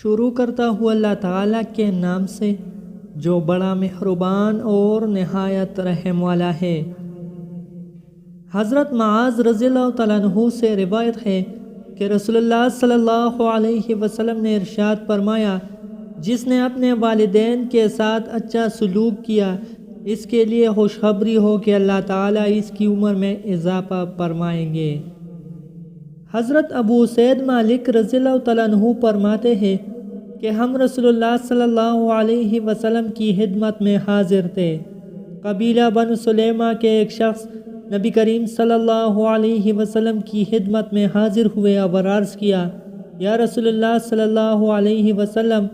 شروع کرتا ہوں اللہ تعالیٰ کے نام سے جو بڑا مہربان اور نہایت رحم والا ہے۔ حضرت معاذ رضی اللہ تعالیٰ عنہ سے روایت ہے کہ رسول اللہ صلی اللہ علیہ وسلم نے ارشاد فرمایا، جس نے اپنے والدین کے ساتھ اچھا سلوک کیا اس کے لیے خوشخبری ہو کہ اللہ تعالیٰ اس کی عمر میں اضافہ فرمائیں گے۔ حضرت ابو سعید مالک رضی اللہ تعالیٰ عنہ فرماتے ہیں کہ ہم رسول اللہ صلی اللہ علیہ وسلم کی خدمت میں حاضر تھے۔ قبیلہ بنو سلیمہ کے ایک شخص نبی کریم صلی اللہ علیہ وسلم کی خدمت میں حاضر ہوئے اور عرض کیا، یا رسول اللہ صلی اللہ علیہ وسلم،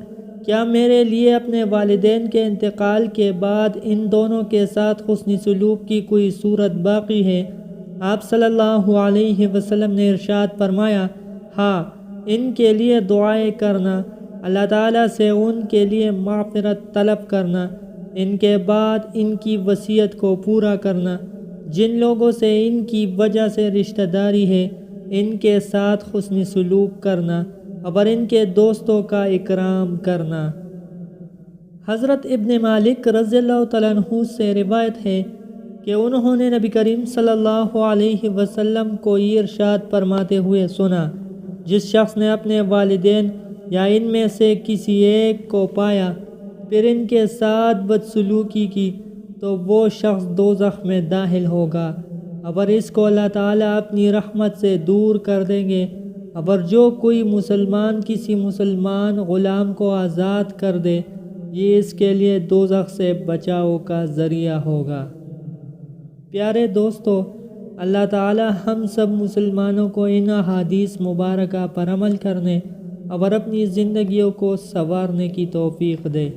کیا میرے لیے اپنے والدین کے انتقال کے بعد ان دونوں کے ساتھ حسن سلوک کی کوئی صورت باقی ہے؟ آپ صلی اللہ علیہ وسلم نے ارشاد فرمایا، ہاں، ان کے لیے دعائیں کرنا، اللہ تعالیٰ سے ان کے لیے مغفرت طلب کرنا، ان کے بعد ان کی وصیت کو پورا کرنا، جن لوگوں سے ان کی وجہ سے رشتہ داری ہے ان کے ساتھ حسن سلوک کرنا اور ان کے دوستوں کا اکرام کرنا۔ حضرت ابن مالک رضی اللہ تعالیٰ عنہ سے روایت ہے کہ انہوں نے نبی کریم صلی اللہ علیہ وسلم کو یہ ارشاد فرماتے ہوئے سنا، جس شخص نے اپنے والدین یا ان میں سے کسی ایک کو پایا پھر ان کے ساتھ بدسلوکی کی تو وہ شخص دوزخ میں داخل ہوگا، اور اس کو اللہ تعالیٰ اپنی رحمت سے دور کر دیں گے، اور جو کوئی مسلمان کسی مسلمان غلام کو آزاد کر دے یہ اس کے لیے دوزخ سے بچاؤ کا ذریعہ ہوگا۔ پیارے دوستو، اللہ تعالیٰ ہم سب مسلمانوں کو ان احادیث مبارکہ پر عمل کرنے اور اپنی زندگیوں کو سنوارنے کی توفیق دے۔